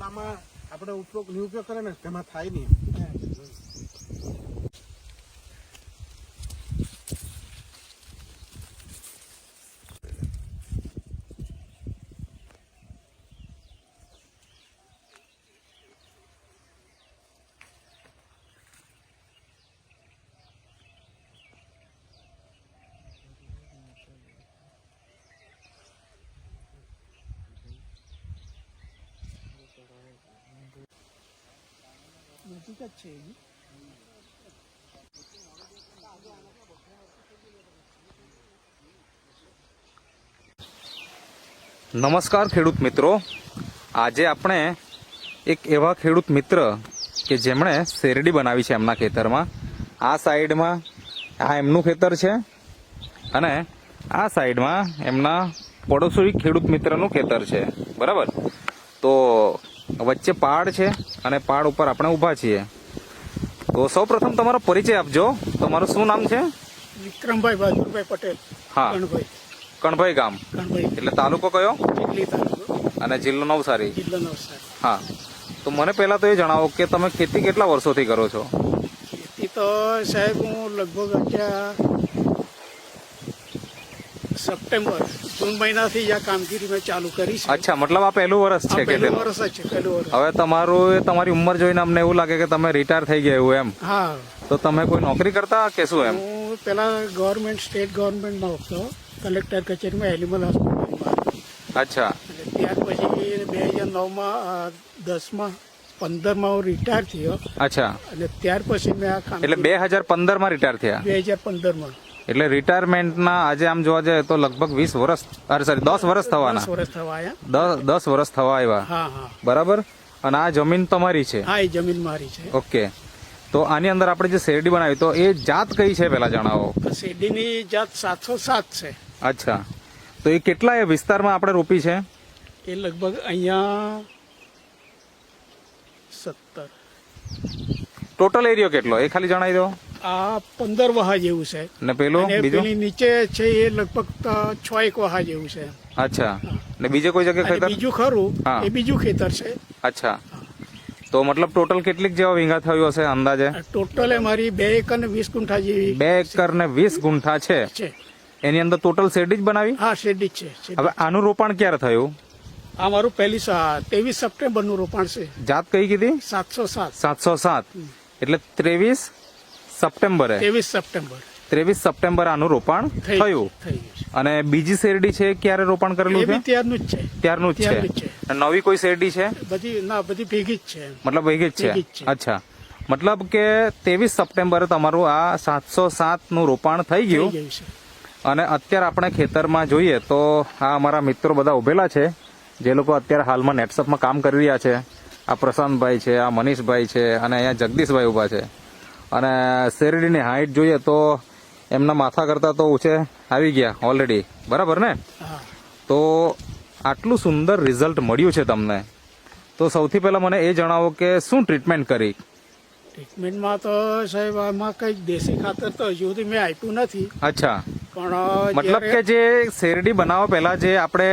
આમાં આપણે ઉપયોગ નિરુપયોગ કરે ને તેમાં થાય નહીં. નજીક જ છે એની. નમસ્કાર ખેડૂત મિત્રો, આજે આપણે એક એવા ખેડૂત મિત્ર કે જેમણે શેરડી બનાવી છે એમના ખેતરમાં. આ સાઈડમાં આ એમનું ખેતર છે અને આ સાઈડમાં એમના પડોશી ખેડૂત મિત્રનું ખેતર છે, બરાબર. તો વચ્ચે પહાડ છે અને પહાડ ઉપર આપણે ઊભા છીએ. તો સૌ પ્રથમ તમારો પરિચય આપજો. તમારું શું નામ છે? વિક્રમભાઈ બહાદુરભાઈ પટેલ. હા, કણભાઈ ગામ. કણભાઈ એટલે તાલુકો કયો? ચીખલી તાલુકો, અને જિલ્લો નવસારી. જિલ્લો નવસારી. હા, તો મને પહેલા તો એ જણાવો કે તમે ખેતી કેટલા વર્ષોથી કરો છો? ખેતી તો સાહેબ હું લગભગ અત્યારે સપ્ટેમ્બર જૂન મહિનાથી આ કામગીરી મેં ચાલુ કરી છે. અચ્છા, મતલબ આ પહેલું વર્ષ છે કે પહેલું વર્ષ જ છે, પહેલું વર્ષ. હવે તમારી ઉંમર જોઈને અમને એવું લાગે કે તમે રિટાયર થઈ ગયા એવું એમ. હા, તો તમે કોઈ નોકરી કરતા કે શું એમ? હું પેલા સ્ટેટ ગવર્મેન્ટમાં હતો, કલેક્ટર કચેરીમાં એનિમલ હોસ્પિટલમાં. અચ્છા. અને ત્યાર પછી 2009માં 10માં 15માં હું રિટાયર થયો. અચ્છા, અને ત્યાર પછી મેં આ કામ એટલે 2015માં રિટાયર થયા. 2015માં. એટલે રિટાયરમેન્ટના આજે આમ જોવા જાય તો લગભગ 10 વર્ષ થવાના. 10 વર્ષ થવા આવ્યા. 10 વર્ષ થવા આવ્યા. હા હા, બરાબર. અને આ જમીન તમારી છે? હા, એ જમીન મારી છે. ઓકે. તો આની અંદર આપણે જે શેરડી બનાવી તો એ જાત કઈ છે પેલા જણાવો. શેરડીની જાત 707 છે. અચ્છા, તો એ કેટલા એ વિસ્તારમાં આપણે રોપી છે? એ લગભગ અહીંયા 17. ટોટલ એરિયો કેટલો એ ખાલી જણાવી દો. આ 15 વહા જેવું છે. ને પેલું અને બીજું? પેલી નીચે છે એ લગભગ 6 વહા જેવું છે. અચ્છા, ને બીજે કોઈ જગ્યાએ અને ખેતર? બીજું ખરું હા. એ બીજું ખેતર છે. અચ્છા, તો મતલબ ટોટલ કેટલીક જેવા વીંગા થયું હશે અંદાજે? ટોટલ મારી 2 એકર ને 20 ગુંઠા જેવી 2 એકર ને 20 ગુંઠા છે. છે. એની અંદર ટોટલ શેરડી જ બનાવી? હા, શેરડી જ છે. હવે આનું રોપાણ ક્યારે થયું? આ મારું 23 સપ્ટેમ્બરનું રોપાણ છે. જાત કઈ કીધી? 707. 707. એટલે 23 સપ્ટેમ્બરે. 23 સપ્ટેમ્બર આનું રોપાણ થયું. અને બીજી શેરડી છે ક્યારે રોપાણ કરેલું છે? ત્યારનું જ છે. ત્યારનું જ છે. નવી કોઈ શેરડી છે? બધી ભેગી જ છે. મતલબ ભેગી જ છે. અચ્છા, મતલબ કે 23 સપ્ટેમ્બરે તમારું આ 707 નું રોપાણ થઈ ગયું. અને અત્યારે આપણે ખેતરમાં જોઈએ તો આ અમારા મિત્રો બધા ઉભેલા છે, જે લોકો અત્યારે હાલમાં નેટસપમાં કામ કરી રહ્યા છે. આ પ્રશાંતભાઈ છે, આ મનીષભાઈ છે, અને અહીંયા જગદીશભાઈ ઉભા છે. અને શેરડીની હાઈટ જોઈએ તો એમના માથા કરતા તો ઊંચે આવી ગયા ઓલરેડી, બરાબર ને? તો આટલું સુંદર રિઝલ્ટ મળ્યું છે તમને, તો સૌથી પહેલા મને એ જણાવો કે શું ટ્રીટમેન્ટ કરી? ટ્રીટમેન્ટમાં તો સાહેબ આમાં કઈ દેશી ખાતર તો હજુ સુધી મેં આપ્યું નથી. અચ્છા, પણ મતલબ કે જે શેરડી બનાવવા પહેલા જે આપણે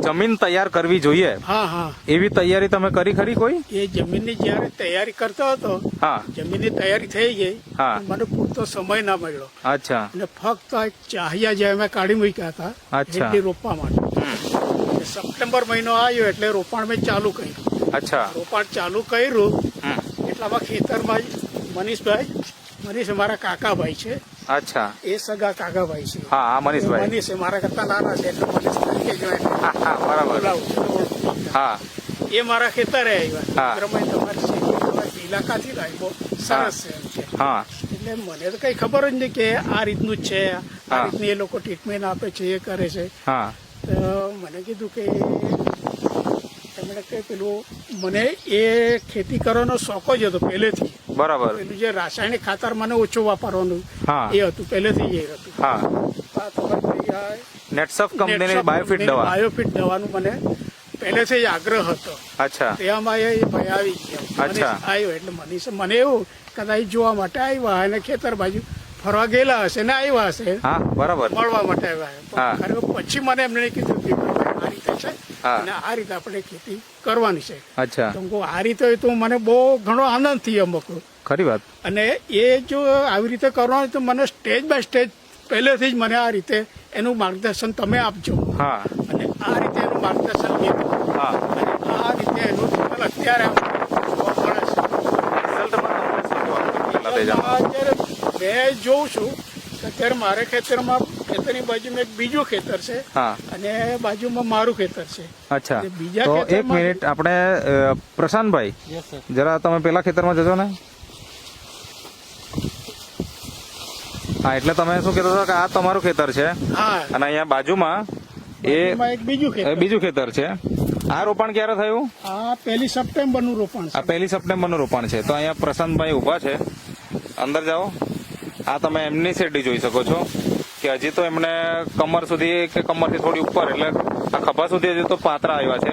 જમીન તૈયાર કરવી જોઈએ, હા હા, એવી તૈયારી તમે કરી ખરી કોઈ? એ જમીનની જયારે તૈયારી કરતો હતો, હા, જમીનની તૈયારી થઈ ગઈ. હા, મને પૂરતો સમય ના મળ્યો. અચ્છા, અને ફક્ત ચાહિયા જે અમે કાઢી મૂક્યા હતા શેરડી રોપવા માટે. સપ્ટેમ્બર મહિનો આવ્યો એટલે રોપાણ મેં ચાલુ કર્યું. અચ્છા, રોપાણ ચાલુ કર્યું એટલામાં ખેતરમાં મનીષ મારા કાકાભાઈ છે. અચ્છા, એ સગા કાકાભાઈ છે. હા, હા, મનીષભાઈ. મનીષ મારા કરતા નાના છે એટલે મનીષ તરીકે જ બરાબર. હા, એ મારા ખેતરે હા. આવ્યા. તમારી શેરડી ઇલાકાથી લાવ્યો, સરસ છે એમ કે. હા, એટલે મને તો કઈ ખબર જ નહીં કે આ રીતનું જ છે, આ રીતની એ લોકો ટ્રીટમેન્ટ આપે છે, એ કરે છે. હા, તો મને કીધું કે એમણે કે પેલું મને એ ખેતી કરવાનો શોખ જ હતો પહેલેથી. બરાબર. પેલું જે રાસાયણિક ખાતર મને ઓછું વાપરવાનું હા, એ હતું, પહેલેથી એ હતું. હા, ખબર પડી આ નેટસફ કંપનીની બાયોફિટ દવા. બાયોફિટ દવાનું મને પહેલેથી જ આગ્રહ હતો. અચ્છા, તેમાં એ ભાઈ આવી ગયા. અચ્છા. આવ્યો એટલે મને એવું કદાચ જોવા માટે આવ્યા અને ખેતર બાજુ ફરવા ગયેલા હશે ને આવ્યા હશે હા બરાબર મળવા માટે આવ્યા હા. પણ ખરેખર પછી મને એમને કીધું કે આ રીતે છે હા. અને આ રીતે આપણે ખેતી કરવાની છે અચ્છા તો હું કહું, આ રીતે હોય તો મને બહુ ઘણો આનંદ થયો મકરો. ખરી વાત અને એ જો આવી રીતે કરવાનું તો મને સ્ટેજ બાય સ્ટેજ પહેલેથી જ મને આ રીતે એનું માર્ગદર્શન તમે આપજો હા અને આ રીતે એનું માર્ગદર્શન લીધું હા અને આ રીતે એનું રિઝલ્ટ અત્યારે જોવા મળે છે. અત્યારે મેં જોઉં છું કે અત્યારે મારે ખેતરની બાજુમાં એક બીજું ખેતર છે હા અને બાજુમાં મારું ખેતર છે. અચ્છા એ બીજા તો ખેતરમાં- એક મિનિટ આપણે પ્રશાંતભાઈ યસ સર. જરા તમે પેલા ખેતરમાં જજો ને હા એટલે તમે શું કહેતા હતા કે આ તમારું ખેતર છે હા અને અહીંયા બાજુમાં એ બાજુમાં એક બીજું ખેતર બીજું ખેતર છે આ રોપાણ ક્યારે થયું આ 1 સપ્ટેમ્બરનું રોપાણ આ છે. 1 સપ્ટેમ્બરનું રોપાણ છે તો અહીંયા પ્રશાંતભાઈ ઊભા છે અંદર જાઓ આ તમે એમની શેરડી જોઈ શકો છો કે હજી તો એમને કમર સુધી કે કમરથી થોડી ઉપર એટલે આ ખભા સુધી હજી તો પાતરા આવ્યા છે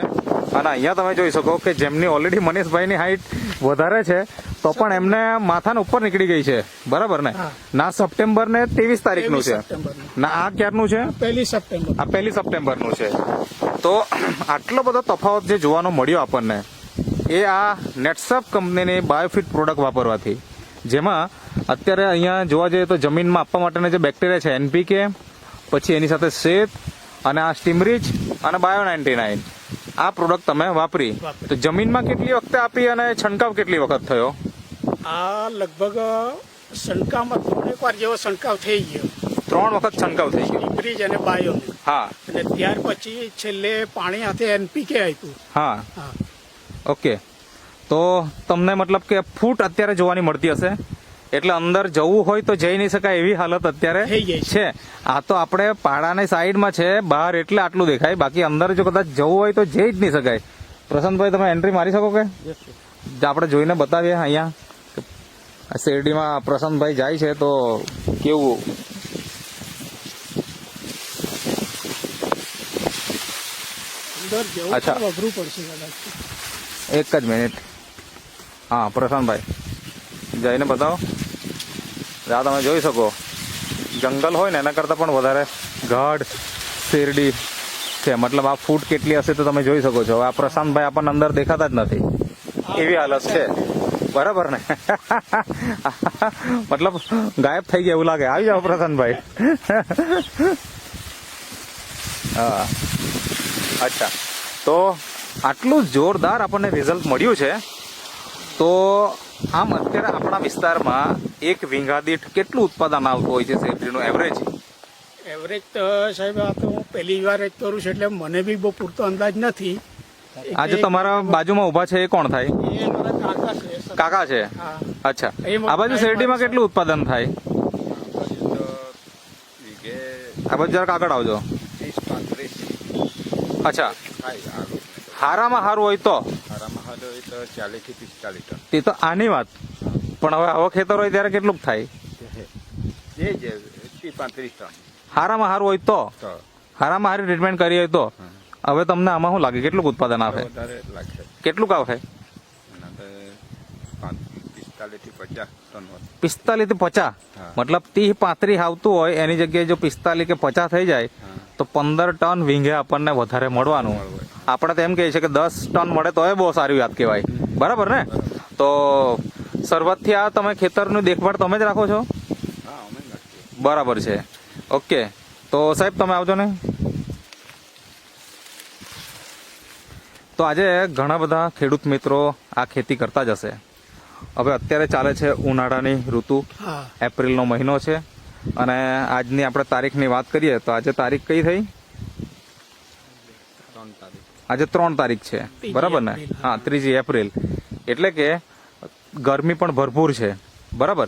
અને અહીંયા તમે જોઈ શકો કે જેમની ઓલરેડી મનીષભાઈની હાઈટ વધારે છે તો પણ એમને માથાને ઉપર નીકળી ગઈ છે બરાબર ને હા. ના સપ્ટેમ્બર ને 23 તારીખનું 23 છે સપ્ટેમ્બરનું. ના આ ક્યારનું છે 1 સપ્ટેમ્બર આ 1 સપ્ટેમ્બરનું છે તો આટલો બધો તફાવત જે જોવાનો મળ્યો આપણને એ આ નેટસપ કંપનીની બાયોફિટ પ્રોડક્ટ વાપરવાથી જેમાં અત્યારે અહીંયા જોવા જઈએ તો જમીનમાં આપવા માટેના જે બેક્ટેરિયા છે એનપીકે પછી એની સાથે શેત અને આ સ્ટીમરીચ અને બાયો 99 આ પ્રોડક્ટ તમે વાપરી તો જમીનમાં કેટલી વખતે આપી અને છંટકાવ કેટલી વખત થયો આ લગભગ છંટકાવમાં 3 વાર જેવો છંટકાવ થઈ ગયો 3 વખત છંટકાવ થઈ ગયો બ્રિજ અને બાયો હા અને ત્યાર પછી છેલ્લે પાણી સાથે એનપીકે આપ્યું. હા હા ઓકે તો તમને મતલબ કે ફૂટ અત્યારે જોવાની મળતી હશે એટલે અંદર જવું હોય તો જઈ નહીં શકાય એવી હાલત અત્યારે થઈ ગઈ છે. છે આ તો આપણે પાડાની સાઈડમાં છે બહાર એટલે આટલું દેખાય બાકી અંદર જો કદાચ જવું હોય તો જઈ જ નહીં શકાય પ્રશાંતભાઈ તમે એન્ટ્રી મારી શકો કે યસ સર. આપણે જોઈને બતાવીએ અહીંયા આ શેરડીમાં પ્રશાંતભાઈ જાય છે તો કેવું અંદર જવું અચ્છા. પણ અઘરું પડશે કદાચ. એક જ મિનિટ હા પ્રશાંતભાઈ જઈને બતાવો આ તમે જોઈ શકો જંગલ હોય ને એના કરતાં પણ વધારે ગાઢ શેરડી છે મતલબ આ ફૂટ કેટલી હશે તો તમે જોઈ શકો છો આ પ્રશાંતભાઈ આપણને અંદર દેખાતા જ નથી એવી હાલત છે બરાબર ને મતલબ ગાયબ થઈ ગયા એવું લાગે આવી જાઓ પ્રશાંતભાઈ હા અચ્છા તો આટલું જોરદાર આપણને રિઝલ્ટ મળ્યું છે તો આમ અત્યારે આપણા વિસ્તારમાં એક વીંઘા દીઠ કેટલું ઉત્પાદન આવતું હોય છે શેરડીનું એવરેજ એવરેજ તો સાહેબ આ તો હું પહેલી વાર જ કરું છું એટલે મને બી બહુ પૂરતો અંદાજ નથી. આજે તમારા બાજુમાં ઊભા છે એ કોણ થાય એ મારા કાકા છે. કાકા છે હા. અચ્છા એ આ બાજુ શેરડીમાં કેટલું ઉત્પાદન થાય આ બાજુ જરાક આગળ આવજો અચ્છા હારામાં હારું હોય તો તે તો આની વાત પણ હવે આવો ખેતર હોય ત્યારે કેટલું થાય હારામાં હારું હોય તો હારામાં હારી ટ્રીટમેન્ટ કરી હોય તો હવે તમને આમાં શું લાગે કેટલું ઉત્પાદન આવે કેટલું આવે 45 થી 50 મતલબ 30-35 આવતું હોય એની જગ્યાએ જો 45 કે 50 થઈ જાય તો 15 ટન વીંઘે આપણને વધારે મળવાનું આપણે તો એમ કહીએ છીએ કે 10 ટન મળે તો એ બહુ સારી વાત કહેવાય બરાબર ને તો શરૂઆતથી આ તમે ખેતરનું દેખભાળ તમે જ રાખો છો બરાબર છે ઓકે તો સાહેબ તમે આવજો ને તો આજે ઘણા બધા ખેડૂત મિત્રો આ ખેતી કરતા જ હશે હવે અત્યારે ચાલે છે ઉનાળાની ઋતુ હા એપ્રિલનો મહિનો છે અને આજની આપણે તારીખની વાત કરીએ તો આજે તારીખ કઈ થઈ આજે 3 તારીખ છે બરાબર ને એપ્રિલ. હા 3 એપ્રિલ એટલે કે ગરમી પણ ભરપૂર છે બરાબર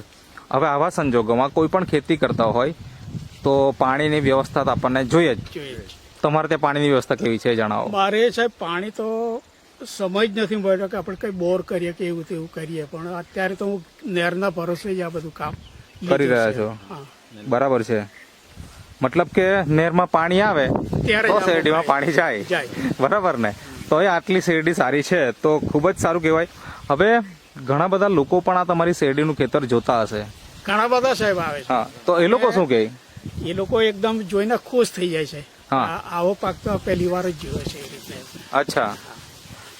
હવે આવા સંજોગોમાં કોઈ પણ ખેતી કરતા હોય તો પાણીની વ્યવસ્થા તો આપણને જોઈએ જ જોઈએ. તમારે ત્યાં પાણીની વ્યવસ્થા કેવી છે એ જણાવો મારે સાહેબ પાણી તો સમજ નથી મળ્યો કે આપણે કઈ બોર કરીએ કે એવું તેવું કરીએ પણ અત્યારે તો હું નહેરના ભરોસે જ આ બધું કામ કરી રહ્યા છો હા બરાબર છે મતલબ કે નહેરમાં પાણી આવે ત્યારે તો જ શેરડીમાં આપણે પાણી જાય જાય. બરાબર ને તો એ આટલી શેરડી સારી છે તો ખૂબ જ સારું કહેવાય હવે ઘણા બધા લોકો પણ આ તમારી શેરડીનું ખેતર જોતા હશે ઘણા બધા સાહેબ આવે છે હા તો એ લોકો શું કહે? એ લોકો એકદમ જોઈને ખુશ થઈ જાય છે. હા. આવો પાક તો પહેલી વાર જ જોયો છે એ રીતે. અચ્છા,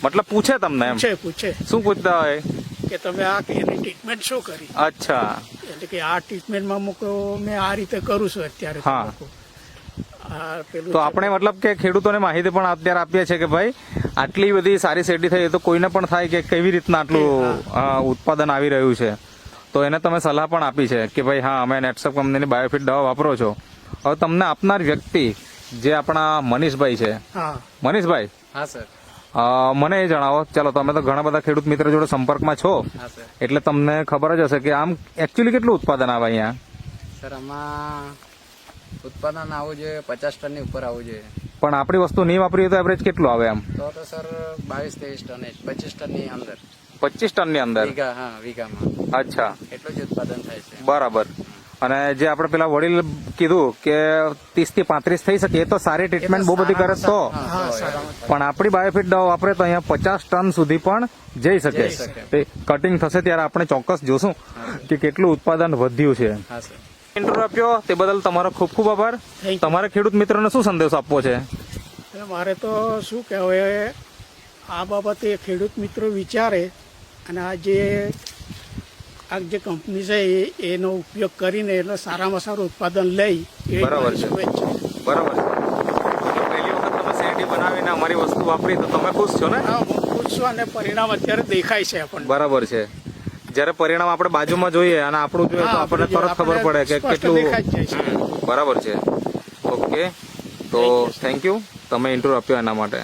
મતલબ પૂછે તમને એમ? પૂછે શું પૂછતા હોય? કે તમે આ એની ટ્રીટમેન્ટ શું કરી, અચ્છા, એટલે કે આ ટ્રીટમેન્ટમાં મૂકો મેં આ રીતે કરું છું અત્યારે. હા. લોકો. આ પેલું તો આપણે મતલબ કે ખેડૂતોને માહિતી પણ અત્યારે આપીએ છીએ કે ભાઈ આટલી બધી સારી શેરડી થઈ તો કોઈને પણ થાય કે કેવી રીતના આટલું ઉત્પાદન આવી રહ્યું છે, તો એને તમે સલાહ પણ આપી છે કે ભાઈ હા અમે નેટસપ કંપનીની બાયોફિટ દવા વાપરો છો. હવે તમને આપનાર વ્યક્તિ જે આપણા મનીષભાઈ છે, હા મનીષભાઈ, હા સર. મને એ જણાવો, ચાલો તમે તો ઘણા બધા ખેડૂત મિત્ર જોડે સંપર્કમાં છો, હા સર. એટલે તમને ખબર જ હશે કે આમ એકચ્યુઅલી કેટલું ઉત્પાદન આવે અહીંયા? સર આમાં ઉત્પાદન આવવું જોઈએ 50 ટનની ઉપર આવવું જોઈએ. પણ આપણી વસ્તુ નહીં વાપરી હોય તો એવરેજ કેટલું આવે આમ? તો સર 22-23 ટન 25 ટનની અંદર 25 ટનની અંદર? વીઘા, હા વીઘામાં અચ્છા, એટલું જ ઉત્પાદન થાય છે. બરાબર. અને જે આપણે પેલા વડીલ કીધું કે 30 થી 35 થઈ શકે, એ તો સારી ટ્રીટમેન્ટ બહુ બધી કરે તો, પણ આપણી બાયોફિટ દવા વાપરે તો અહીંયા 50 ટન સુધી પણ જઈ શકે. કટિંગ થશે ત્યારે આપણે ચોક્કસ જોશું કે કેટલું ઉત્પાદન વધ્યું છે. હા સર. ઇન્ટરવ્યુ આપ્યો તે બદલ તમારો ખૂબ ખૂબ આભાર. Thank you. તમારે ખેડૂત મિત્રોને શું સંદેશો આપવો છે? એટલે મારે તો શું કહેવાય, આ બાબતે ખેડૂત મિત્રો વિચારે અને આ જે કંપની છે એનો ઉપયોગ કરીને એટલે સારામાં સારું ઉત્પાદન લઈ એ બરાબર છે. શુભેચ્છા. બરાબર છે. તો પહેલી વખત તમે શેરડી બનાવીને અમારી વસ્તુ વાપરી તો તમે ખુશ છો ને? હા, હું ખુશ છું અને પરિણામ અત્યારે દેખાય છે આપણને. બરાબર છે. જ્યારે પરિણામ આપણે બાજુમાં જોઈએ અને આપણું જોઈએ તો હા, આપણને આપણે તરત ખબર પડે કે સ્પષ્ટ કેટલું. દેખાઈ જ જાય છે. બરાબર છે. ઓકે, તો થેન્ક યુ તમે ઇન્ટરવ્યુ આપ્યો એના માટે.